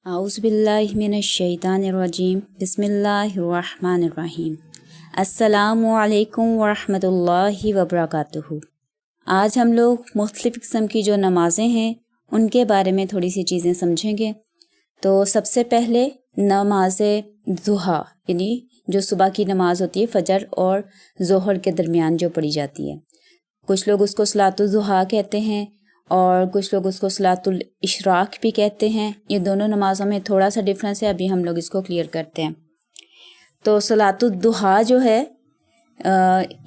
اعوذ باللہ من الشیطان الرجیم بسم اللہ الرحمن الرحیم السلام علیکم ورحمۃ اللہ وبرکاتہ۔ آج ہم لوگ مختلف قسم کی جو نمازیں ہیں ان کے بارے میں تھوڑی سی چیزیں سمجھیں گے۔ تو سب سے پہلے نماز ضحیٰ یعنی جو صبح کی نماز ہوتی ہے فجر اور ظہر کے درمیان جو پڑھی جاتی ہے، کچھ لوگ اس کو صلاۃ الضحیٰ کہتے ہیں اور کچھ لوگ اس کو صلاۃ الاشراق بھی کہتے ہیں۔ یہ دونوں نمازوں میں تھوڑا سا ڈفرینس ہے، ابھی ہم لوگ اس کو کلیئر کرتے ہیں۔ تو صلاۃ الضحیٰ جو ہے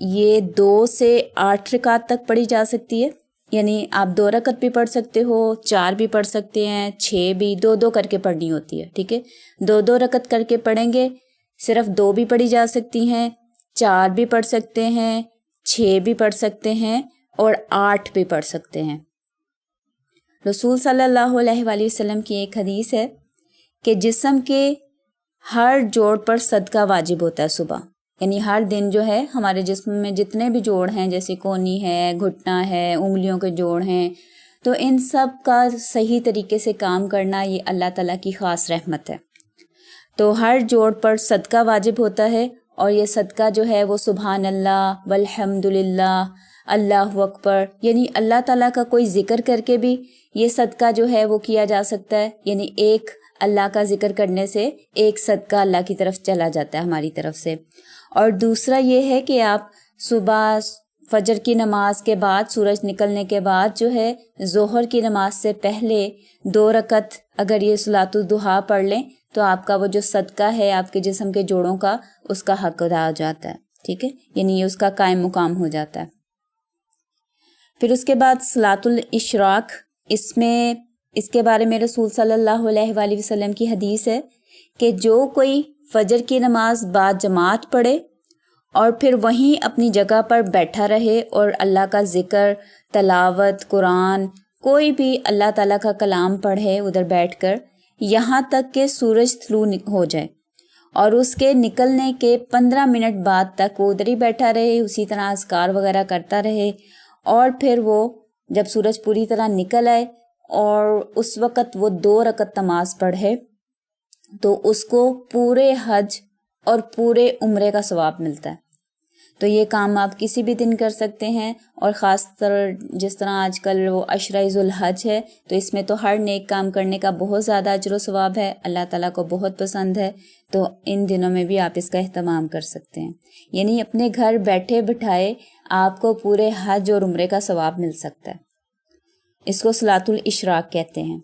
یہ 2 سے 8 رکعت تک پڑھی جا سکتی ہے، یعنی آپ 2 رکعت بھی پڑھ سکتے ہو، 4 بھی پڑھ سکتے ہیں، 6 بھی، 2 کر کے پڑھنی ہوتی ہے، ٹھیک ہے۔ 2 رکعت کر کے پڑھیں گے، صرف 2 بھی پڑھی جا سکتی ہیں، 4 بھی پڑھ سکتے ہیں، 6 بھی پڑھ سکتے ہیں اور 8 بھی پڑھ سکتے ہیں۔ رسول صلی اللہ علیہ وآلہ وسلم کی ایک حدیث ہے کہ جسم کے ہر جوڑ پر صدقہ واجب ہوتا ہے صبح، یعنی ہر دن جو ہے ہمارے جسم میں جتنے بھی جوڑ ہیں، جیسے کونی ہے، گھٹنا ہے، انگلیوں کے جوڑ ہیں، تو ان سب کا صحیح طریقے سے کام کرنا یہ اللہ تعالیٰ کی خاص رحمت ہے۔ تو ہر جوڑ پر صدقہ واجب ہوتا ہے، اور یہ صدقہ جو ہے وہ سبحان اللہ والحمد للہ اللہ اکبر، یعنی اللہ تعالیٰ کا کوئی ذکر کر کے بھی یہ صدقہ جو ہے وہ کیا جا سکتا ہے، یعنی ایک اللہ کا ذکر کرنے سے ایک صدقہ اللہ کی طرف چلا جاتا ہے ہماری طرف سے۔ اور دوسرا یہ ہے کہ آپ صبح فجر کی نماز کے بعد، سورج نکلنے کے بعد جو ہے ظہر کی نماز سے پہلے 2 رکعت اگر یہ صلاۃ الضحیٰ پڑھ لیں تو آپ کا وہ جو صدقہ ہے آپ کے جسم کے جوڑوں کا، اس کا حق ادا ہو جاتا ہے، ٹھیک ہے، یعنی یہ اس کا قائم مقام ہو جاتا ہے۔ پھر اس کے بعد صلاۃ الاشراق، اس کے بارے میں رسول صلی اللہ علیہ وآلہ وسلم کی حدیث ہے کہ جو کوئی فجر کی نماز بعد جماعت پڑھے اور پھر وہیں اپنی جگہ پر بیٹھا رہے اور اللہ کا ذکر، تلاوت، قرآن، کوئی بھی اللہ تعالیٰ کا کلام پڑھے ادھر بیٹھ کر، یہاں تک کہ سورج طلوع ہو جائے، اور اس کے نکلنے کے 15 منٹ بعد تک وہ ادھر ہی بیٹھا رہے، اسی طرح اذکار وغیرہ کرتا رہے، اور پھر وہ جب سورج پوری طرح نکل آئے اور اس وقت وہ 2 رکعت نماز پڑھے تو اس کو پورے حج اور پورے عمرے کا ثواب ملتا ہے۔ تو یہ کام آپ کسی بھی دن کر سکتے ہیں، اور خاص طور جس طرح آج کل وہ عشرہ ذو الحج ہے تو اس میں تو ہر نیک کام کرنے کا بہت زیادہ اجر و ثواب ہے، اللہ تعالیٰ کو بہت پسند ہے، تو ان دنوں میں بھی آپ اس کا اہتمام کر سکتے ہیں، یعنی اپنے گھر بیٹھے بٹھائے آپ کو پورے حج اور عمرے کا ثواب مل سکتا ہے۔ اس کو صلاۃ الاشراق کہتے ہیں۔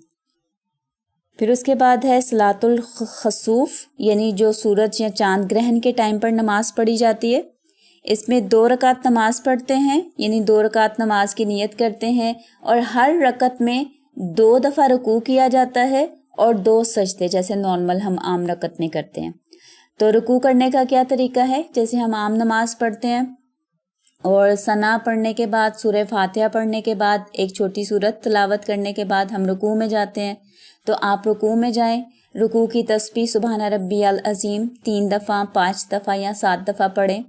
پھر اس کے بعد ہے صلاۃ الخسوف، یعنی جو سورج یا چاند گرہن کے ٹائم پر نماز پڑھی جاتی ہے۔ اس میں 2 رکعت نماز پڑھتے ہیں، یعنی 2 رکعت نماز کی نیت کرتے ہیں، اور ہر رکعت میں 2 دفعہ رکوع کیا جاتا ہے اور 2 سجدے، جیسے نارمل ہم عام رکعت میں کرتے ہیں۔ تو رکوع کرنے کا کیا طریقہ ہے؟ جیسے ہم عام نماز پڑھتے ہیں اور ثنا پڑھنے کے بعد، سورہ فاتحہ پڑھنے کے بعد، ایک چھوٹی سورت تلاوت کرنے کے بعد ہم رکوع میں جاتے ہیں، تو آپ رکوع میں جائیں، رکوع کی تسبیح سبحان ربی العظیم 3 دفعہ، 5 دفعہ یا 7 دفعہ پڑھیں،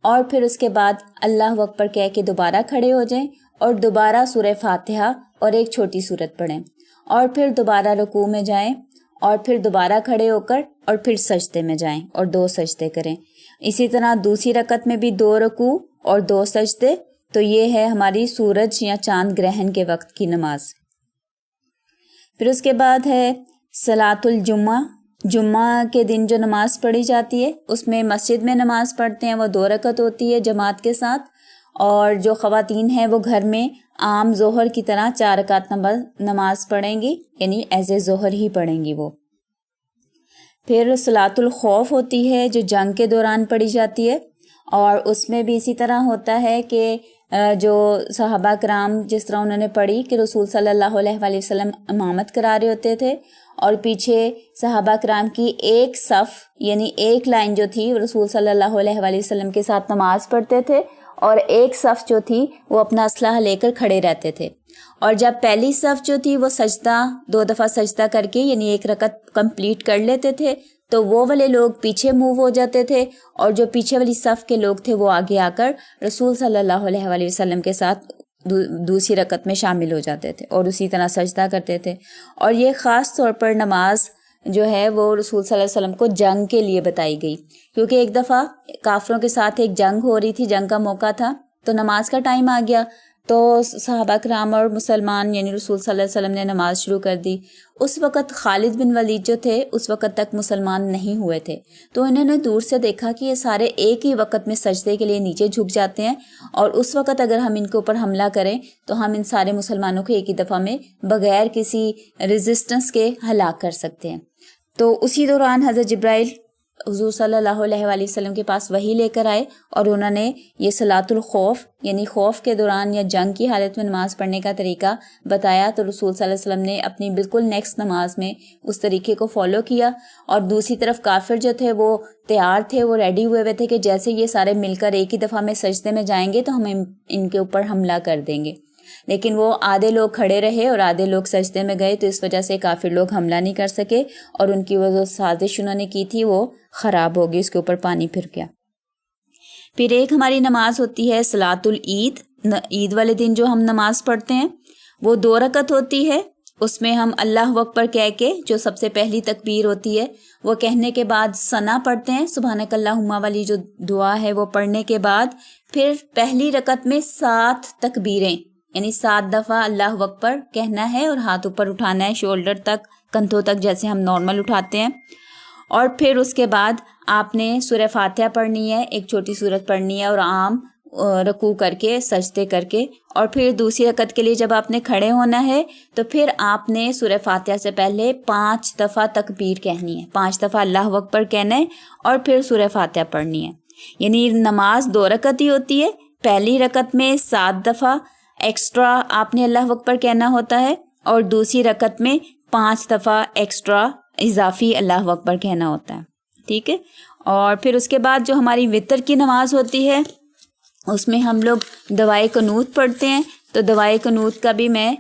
اور پھر اس کے بعد اللہ اکبر کہہ کے دوبارہ کھڑے ہو جائیں اور دوبارہ سورہ فاتحہ اور ایک چھوٹی سورت پڑھیں، اور پھر دوبارہ رکوع میں جائیں اور پھر دوبارہ کھڑے ہو کر اور پھر سجدے میں جائیں اور 2 سجدے کریں۔ اسی طرح دوسری رکعت میں بھی 2 رکوع اور 2 سجدے۔ تو یہ ہے ہماری سورج یا چاند گرہن کے وقت کی نماز۔ پھر اس کے بعد ہے صلاۃ الجمعہ، جمعہ کے دن جو نماز پڑھی جاتی ہے اس میں مسجد میں نماز پڑھتے ہیں، وہ 2 رکعت ہوتی ہے جماعت کے ساتھ، اور جو خواتین ہیں وہ گھر میں عام ظہر کی طرح 4 رکعت نماز پڑھیں گی، یعنی ایز اے ظہر ہی پڑھیں گی وہ۔ پھر صلاۃ الخوف ہوتی ہے جو جنگ کے دوران پڑھی جاتی ہے، اور اس میں بھی اسی طرح ہوتا ہے کہ جو صحابہ کرام جس طرح انہوں نے پڑھی کہ رسول صلی اللہ علیہ وآلہ وسلم امامت کرا رہے ہوتے تھے، اور پیچھے صحابہ کرام کی ایک صف یعنی ایک لائن جو تھی رسول صلی اللہ علیہ وآلہ وسلم کے ساتھ نماز پڑھتے تھے، اور ایک صف جو تھی وہ اپنا اسلحہ لے کر کھڑے رہتے تھے، اور جب پہلی صف جو تھی وہ سجدہ 2 دفعہ سجدہ کر کے یعنی 1 رکعت کمپلیٹ کر لیتے تھے تو وہ والے لوگ پیچھے موو ہو جاتے تھے، اور جو پیچھے والی صف کے لوگ تھے وہ آگے آ کر رسول صلی اللہ علیہ وآلہ وسلم کے ساتھ دوسری رکعت میں شامل ہو جاتے تھے اور اسی طرح سجدہ کرتے تھے۔ اور یہ خاص طور پر نماز جو ہے وہ رسول صلی اللہ علیہ وسلم کو جنگ کے لیے بتائی گئی، کیونکہ ایک دفعہ کافروں کے ساتھ ایک جنگ ہو رہی تھی، جنگ کا موقع تھا، تو نماز کا ٹائم آ گیا، تو صحابہ کرام اور مسلمان یعنی رسول صلی اللہ علیہ وسلم نے نماز شروع کر دی۔ اس وقت خالد بن ولید جو تھے اس وقت تک مسلمان نہیں ہوئے تھے، تو انہوں نے دور سے دیکھا کہ یہ سارے ایک ہی وقت میں سجدے کے لیے نیچے جھک جاتے ہیں، اور اس وقت اگر ہم ان کے اوپر حملہ کریں تو ہم ان سارے مسلمانوں کو ایک ہی دفعہ میں بغیر کسی ریزسٹنس کے ہلاک کر سکتے ہیں۔ تو اسی دوران حضرت جبرائیل حضور صلی اللہ علیہ وآلہ وسلم کے پاس وحی لے کر آئے، اور انہوں نے یہ صلاۃ الخوف یعنی خوف کے دوران یا جنگ کی حالت میں نماز پڑھنے کا طریقہ بتایا، تو رسول صلی اللہ علیہ وسلم نے اپنی بالکل نیکسٹ نماز میں اس طریقے کو فالو کیا، اور دوسری طرف کافر جو تھے وہ تیار تھے، وہ ریڈی ہوئے تھے کہ جیسے یہ سارے مل کر ایک ہی دفعہ میں سجدے میں جائیں گے تو ہم ان کے اوپر حملہ کر دیں گے، لیکن وہ آدھے لوگ کھڑے رہے اور آدھے لوگ سجدے میں گئے، تو اس وجہ سے کافر لوگ حملہ نہیں کر سکے، اور ان کی وہ جو سازش انہوں نے کی تھی وہ خراب ہو گئی، اس کے اوپر پانی پھر گیا۔ پھر ایک ہماری نماز ہوتی ہے صلاۃ العید، عید والے دن جو ہم نماز پڑھتے ہیں وہ 2 رکعت ہوتی ہے، اس میں ہم اللہ اکبر کہہ کے جو سب سے پہلی تکبیر ہوتی ہے وہ کہنے کے بعد ثنا پڑھتے ہیں، سبحانک اللہم والی جو دعا ہے وہ پڑھنے کے بعد پھر پہلی رکعت میں 7 تکبیریں یعنی 7 دفعہ اللہ اکبر کہنا ہے اور ہاتھ اوپر اٹھانا ہے شولڈر تک، کندھوں تک جیسے ہم نارمل اٹھاتے ہیں، اور پھر اس کے بعد آپ نے سورہ فاتحہ پڑھنی ہے، ایک چھوٹی سورت پڑھنی ہے، اور عام رکوع کر کے سجدے کر کے، اور پھر دوسری رکعت کے لیے جب آپ نے کھڑے ہونا ہے تو پھر آپ نے سورہ فاتحہ سے پہلے 5 دفعہ تکبیر کہنی ہے، 5 دفعہ اللہ اکبر کہنا ہے، اور پھر سورہ فاتحہ پڑھنی ہے۔ یعنی نماز 2 رکعت ہی ہوتی ہے، پہلی رکعت میں 7 دفعہ ایکسٹرا آپ نے اللہ اکبر کہنا ہوتا ہے، اور دوسری رکعت میں 5 دفعہ ایکسٹرا اضافی اللہ اکبر کہنا ہوتا ہے، ٹھیک ہے۔ اور پھر اس کے بعد جو ہماری وتر کی نماز ہوتی ہے اس میں ہم لوگ دعائے قنوت پڑھتے ہیں، تو دعائے قنوت کا بھی میں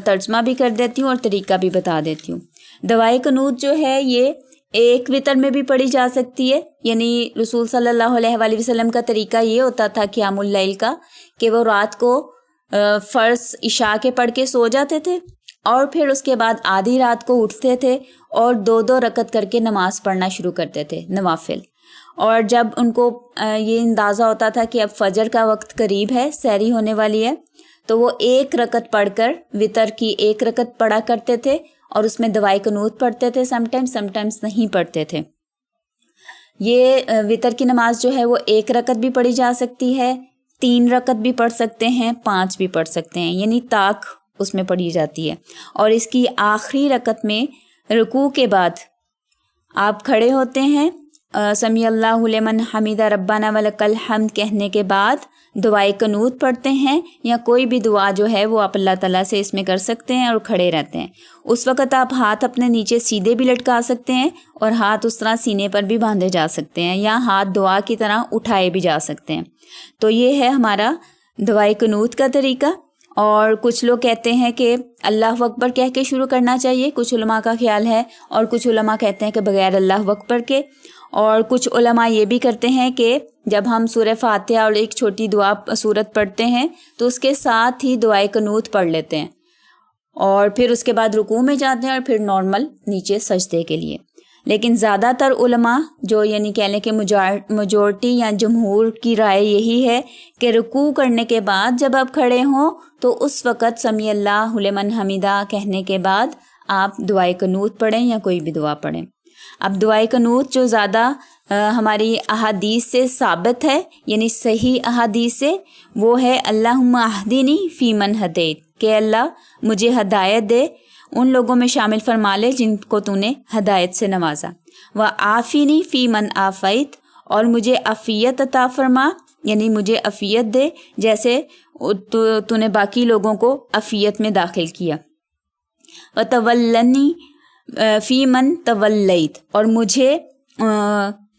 ترجمہ بھی کر دیتی ہوں اور طریقہ بھی بتا دیتی ہوں۔ دعائے قنوت جو ہے یہ ایک وتر میں بھی پڑھی جا سکتی ہے، یعنی رسول صلی اللہ علیہ وآلہ وسلم کا طریقہ یہ ہوتا تھا قیام اللیل کا کہ وہ رات کو فرض عشاء کے پڑھ کے سو جاتے تھے، اور پھر اس کے بعد آدھی رات کو اٹھتے تھے اور 2 رکعت کر کے نماز پڑھنا شروع کرتے تھے نوافل، اور جب ان کو یہ اندازہ ہوتا تھا کہ اب فجر کا وقت قریب ہے، سحری ہونے والی ہے، تو وہ 1 رکعت پڑھ کر وتر کی 1 رکعت پڑھا کرتے تھے، اور اس میں دعائے قنوت پڑھتے تھے، سم ٹائمز نہیں پڑھتے تھے۔ یہ وتر کی نماز جو ہے وہ 1 رکعت بھی پڑھی جا سکتی ہے، 3 رکعت بھی پڑھ سکتے ہیں، 5 بھی پڑھ سکتے ہیں، یعنی طاق اس میں پڑھی جاتی ہے۔ اور اس کی آخری رکعت میں رکوع کے بعد آپ کھڑے ہوتے ہیں، سمیع اللہ لمن حمدہ ربنا ولک الحمد کہنے کے بعد دعائے قنوت پڑھتے ہیں، یا کوئی بھی دعا جو ہے وہ آپ اللہ تعالیٰ سے اس میں کر سکتے ہیں، اور کھڑے رہتے ہیں۔ اس وقت آپ ہاتھ اپنے نیچے سیدھے بھی لٹکا سکتے ہیں، اور ہاتھ اس طرح سینے پر بھی باندھے جا سکتے ہیں، یا ہاتھ دعا کی طرح اٹھائے بھی جا سکتے ہیں۔ تو یہ ہے ہمارا دعائے قنوت کا طریقہ۔ اور کچھ لوگ کہتے ہیں کہ اللہ اکبر کہہ کے شروع کرنا چاہیے، کچھ علماء کا خیال ہے، اور کچھ علماء کہتے ہیں کہ بغیر اللہ اکبر کے، اور کچھ علماء یہ بھی کرتے ہیں کہ جب ہم سورہ فاتحہ اور ایک چھوٹی دعا سورت پڑھتے ہیں تو اس کے ساتھ ہی دعائے قنوت پڑھ لیتے ہیں، اور پھر اس کے بعد رکوع میں جاتے ہیں، اور پھر نارمل نیچے سجدے کے لیے۔ لیکن زیادہ تر علماء جو یعنی کہہ لیں کہ میجورٹی یا جمہور کی رائے یہی ہے کہ رکوع کرنے کے بعد جب آپ کھڑے ہوں تو اس وقت سمیع اللہ لمن حمدہ کہنے کے بعد آپ دعائے قنوت پڑھیں یا کوئی بھی دعا پڑھیں۔ اب دعائے قنوت جو زیادہ ہماری احادیث سے ثابت ہے، یعنی صحیح احادیث سے، وہ ہے اللہم اہدنی فی من ہدیت، کہ اللہ مجھے ہدایت دے، ان لوگوں میں شامل فرما لے جن کو تو نے ہدایت سے نوازا، وعافینی فی من عافیت، اور مجھے عافیت عطا فرما، یعنی مجھے عافیت دے جیسے تو نے باقی لوگوں کو عافیت میں داخل کیا، وتولنی فی من تولیت، اور مجھے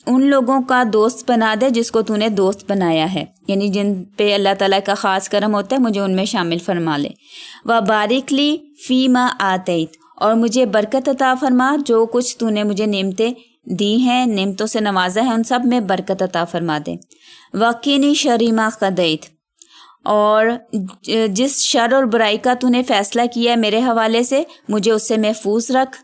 ان لوگوں کا دوست بنا دے جس کو تو نے دوست بنایا ہے، یعنی جن پہ اللہ تعالیٰ کا خاص کرم ہوتا ہے مجھے ان میں شامل فرما لے، وبارک لی فی ما آتیت، اور مجھے برکت عطا فرما، جو کچھ تو نے مجھے نعمتیں دی ہیں، نعمتوں سے نوازا ہے، ان سب میں برکت عطا فرما دے، وقینی شر ما قضیت، اور جس شر اور برائی کا تو نے فیصلہ کیا ہے میرے حوالے سے مجھے اس سے محفوظ رکھ،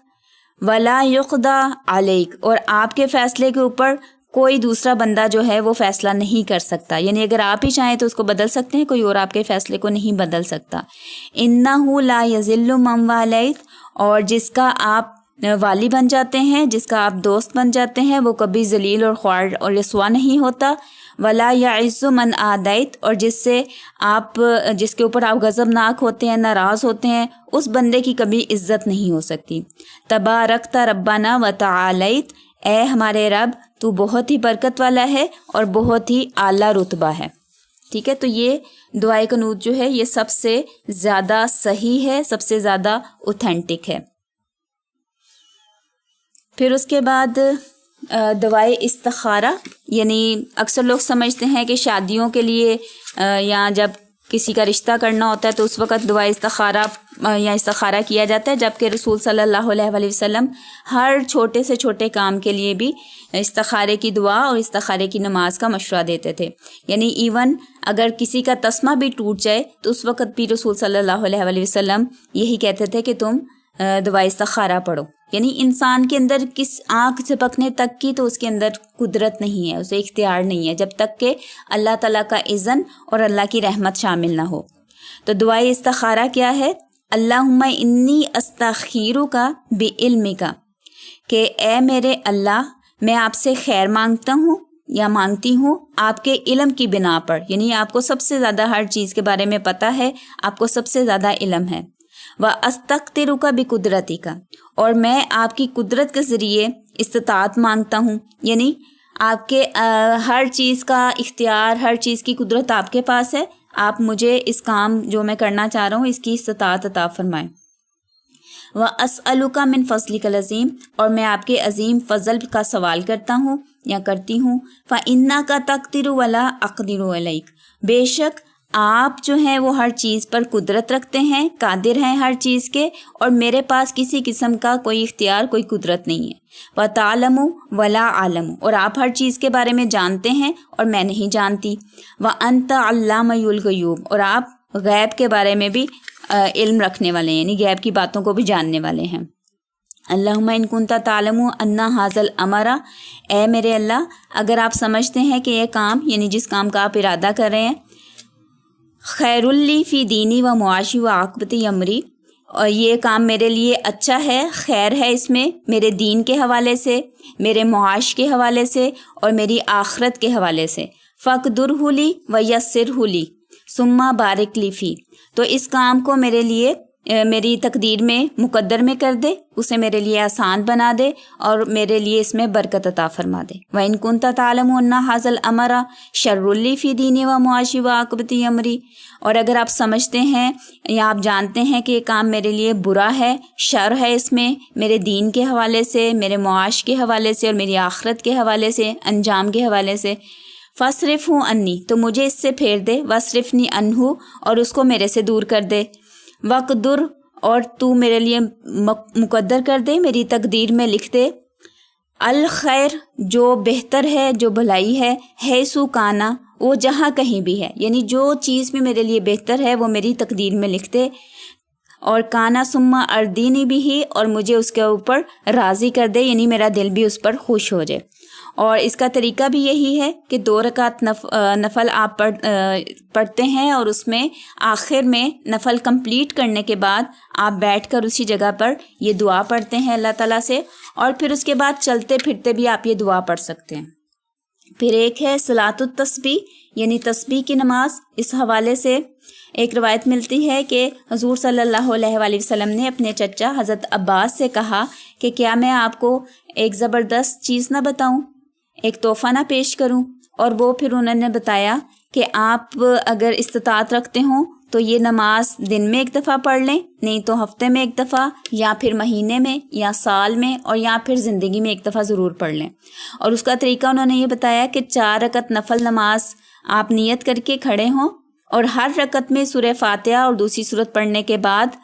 ولا یقضا علیک، اور آپ کے فیصلے کے اوپر کوئی دوسرا بندہ جو ہے وہ فیصلہ نہیں کر سکتا، یعنی اگر آپ ہی چاہیں تو اس کو بدل سکتے ہیں، کوئی اور آپ کے فیصلے کو نہیں بدل سکتا۔ انہ لا یذل من والیت، اور جس کا آپ والی بن جاتے ہیں، جس کا آپ دوست بن جاتے ہیں، وہ کبھی ذلیل اور خوار اور رسوا نہیں ہوتا۔ ولا یعز من عادیت، اور جس کے اوپر آپ غضبناک ہوتے ہیں، ناراض ہوتے ہیں، اس بندے کی کبھی عزت نہیں ہو سکتی۔ تبارکت ربنا و تعالیت، اے ہمارے رب تو بہت ہی برکت والا ہے اور بہت ہی اعلیٰ رتبہ ہے۔ ٹھیک ہے، تو یہ دعائے قنوت جو ہے یہ سب سے زیادہ صحیح ہے، سب سے زیادہ اوتھینٹک ہے۔ پھر اس کے بعد دعائے استخارہ، یعنی اکثر لوگ سمجھتے ہیں کہ شادیوں کے لیے یا جب کسی کا رشتہ کرنا ہوتا ہے تو اس وقت دعائے استخارہ یا استخارہ کیا جاتا ہے، جبکہ رسول صلی اللہ علیہ وسلم ہر چھوٹے سے چھوٹے کام کے لیے بھی استخارے کی دعا اور استخارے کی نماز کا مشورہ دیتے تھے۔ یعنی ایون اگر کسی کا تسمہ بھی ٹوٹ جائے تو اس وقت بھی رسول صلی اللہ علیہ وسلم یہی کہتے تھے کہ تم دعائے استخارہ پڑھو۔ یعنی انسان کے اندر کس آنکھ جھپکنے تک کی تو اس کے اندر قدرت نہیں ہے، اسے اختیار نہیں ہے، جب تک کہ اللہ تعالیٰ کا اذن اور اللہ کی رحمت شامل نہ ہو۔ تو دعائے استخارہ کیا ہے؟ اللہم انی استخیرک بعلمک، کہ اے میرے اللہ میں آپ سے خیر مانگتا ہوں یا مانگتی ہوں آپ کے علم کی بنا پر، یعنی آپ کو سب سے زیادہ ہر چیز کے بارے میں پتہ ہے، آپ کو سب سے زیادہ علم ہے۔ وَأَسْتَقْدِرُكَ بِقُدْرَتِكَ، اور میں آپ کی قدرت کے ذریعے استطاعت مانگتا ہوں، یعنی آپ کے ہر چیز کا اختیار، ہر چیز کی قدرت آپ کے پاس ہے، آپ مجھے اس کام جو میں کرنا چاہ رہا ہوں اس کی استطاعت عطا فرمائیں۔ وَأَسْأَلُكَ مِن فَضْلِكَ الْعَظِيمِ، اور میں آپ کے عظیم فضل کا سوال کرتا ہوں یا کرتی ہوں۔ فَإِنَّكَ تَقْدِرُ وَلَا أَقْدِرُ عَلَيْكَ، بے شک آپ جو ہیں وہ ہر چیز پر قدرت رکھتے ہیں، قادر ہیں ہر چیز کے، اور میرے پاس کسی قسم کا کوئی اختیار، کوئی قدرت نہیں ہے۔ وَتَعْلَمُ وَلَا أَعْلَمُ، اور آپ ہر چیز کے بارے میں جانتے ہیں اور میں نہیں جانتی۔ وَأَنْتَ عَلَّامُ الْغُیُوبِ، اور آپ غیب کے بارے میں بھی علم رکھنے والے ہیں، یعنی غیب کی باتوں کو بھی جاننے والے ہیں۔ اللہم ان کنت تعلم ان ھذا الامر، اے میرے اللہ اگر آپ سمجھتے ہیں کہ یہ کام، یعنی جس کام کا آپ ارادہ کر رہے ہیں، خیر لی فی دینی و معاشی و عاقبت امری، اور یہ کام میرے لیے اچھا ہے، خیر ہے اس میں میرے دین کے حوالے سے، میرے معاش کے حوالے سے اور میری آخرت کے حوالے سے، فقدرہ لی و یسرہ لی ثم بارک لی فی، تو اس کام کو میرے لیے میری تقدیر میں مقدر میں کر دے، اسے میرے لیے آسان بنا دے اور میرے لیے اس میں برکت عطا فرما دے۔ وَإِن كُنتَ تَعْلَمُ أَنَّ هَذَا الْأَمْرَ شَرٌّ لِّي فِي دِينِي وَمَعَاشِي وَعَاقِبَةِ أَمْرِي، اور اگر آپ سمجھتے ہیں یا آپ جانتے ہیں کہ یہ کام میرے لیے برا ہے، شر ہے اس میں، میرے دین کے حوالے سے، میرے معاش کے حوالے سے اور میری آخرت کے حوالے سے، انجام کے حوالے سے، فَاصْرِفْهُ عَنِّي، تو مجھے اس سے پھیر دے، وَاصْرِفْنِي عَنْهُ، اور اس کو میرے سے دور کر دے، وَقْدُرْ، اور تو میرے لیے مقدر کر دے، میری تقدیر میں لکھ دے، الخیر، جو بہتر ہے، جو بھلائی ہے سو کانا، وہ جہاں کہیں بھی ہے، یعنی جو چیز بھی میرے لیے بہتر ہے وہ میری تقدیر میں لکھ دے، اور کانا ثم اردینی بھی ہی، اور مجھے اس کے اوپر راضی کر دے، یعنی میرا دل بھی اس پر خوش ہو جائے۔ اور اس کا طریقہ بھی یہی ہے کہ 2 رکعت نفل آپ پڑھتے ہیں، اور اس میں آخر میں نفل کمپلیٹ کرنے کے بعد آپ بیٹھ کر اسی جگہ پر یہ دعا پڑھتے ہیں اللہ تعالیٰ سے، اور پھر اس کے بعد چلتے پھرتے بھی آپ یہ دعا پڑھ سکتے ہیں۔ پھر ایک ہے صلاۃ التسبیح، یعنی تسبیح کی نماز۔ اس حوالے سے ایک روایت ملتی ہے کہ حضور صلی اللہ علیہ وسلم نے اپنے چچا حضرت عباس سے کہا کہ کیا میں آپ کو ایک زبردست چیز نہ بتاؤں، ایک تحفہ نہ پیش کروں، اور وہ پھر انہوں نے بتایا کہ آپ اگر استطاعت رکھتے ہوں تو یہ نماز دن میں 1 دفعہ پڑھ لیں، نہیں تو ہفتے میں 1 دفعہ، یا پھر مہینے میں یا سال میں، اور یا پھر زندگی میں 1 دفعہ ضرور پڑھ لیں۔ اور اس کا طریقہ انہوں نے یہ بتایا کہ 4 رکعت نفل نماز آپ نیت کر کے کھڑے ہوں، اور ہر رکعت میں سورہ فاتحہ اور دوسری سورت پڑھنے کے بعد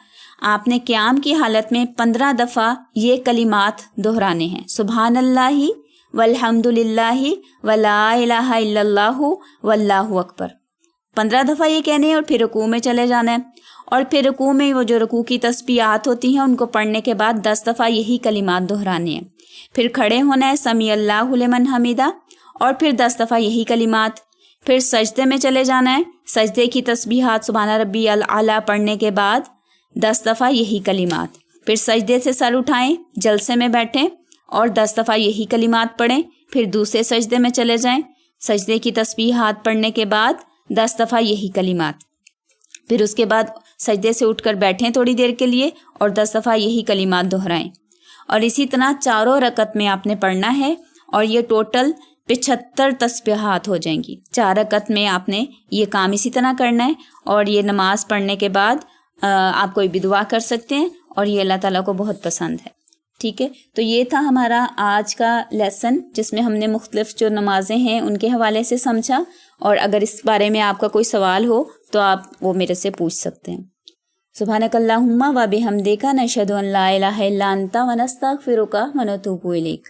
آپ نے قیام کی حالت میں 15 دفعہ یہ کلمات دہرانے ہیں، سبحان اللہ والحمد للہ ولا الہ الا اللہ واللہ اکبر، 15 دفعہ یہ کہنے ہیں، اور پھر رکوع میں چلے جانا ہے۔ اور پھر رکوع میں وہ جو رکوع کی تسبیحات ہوتی ہیں ان کو پڑھنے کے بعد 10 دفعہ یہی کلمات دہرانے ہیں. پھر کھڑے ہونا ہے سمیع اللہ لمن حمیدہ اور پھر 10 دفعہ یہی کلمات. پھر سجدے میں چلے جانا ہے, سجدے کی تسبیحات سبحان ربی الاعلیٰ پڑھنے کے بعد 10 دفعہ یہی کلمات. پھر سجدے سے سر اٹھائیں, جلسے میں بیٹھیں اور 10 دفعہ یہی کلمات پڑھیں. پھر دوسرے سجدے میں چلے جائیں, سجدے کی تسبیحات پڑھنے کے بعد 10 دفعہ یہی کلمات. پھر اس کے بعد سجدے سے اٹھ کر بیٹھیں تھوڑی دیر کے لیے اور 10 دفعہ یہی کلمات دہرائیں. اور اسی طرح چاروں رکعت میں آپ نے پڑھنا ہے اور یہ ٹوٹل 75 تسبیحات ہو جائیں گی. 4 رکعت میں آپ نے یہ کام اسی طرح کرنا ہے. اور یہ نماز پڑھنے کے بعد آپ کوئی بھی دعا کر سکتے ہیں اور یہ اللہ تعالیٰ کو بہت پسند ہے. ٹھیک ہے, تو یہ تھا ہمارا آج کا لیسن جس میں ہم نے مختلف جو نمازیں ہیں ان کے حوالے سے سمجھا. اور اگر اس بارے میں آپ کا کوئی سوال ہو تو آپ وہ میرے سے پوچھ سکتے ہیں. سبحانک اللہم و بحمدک نشہد ان لا الہ الا انت ونستغفرک ونتوب الیک.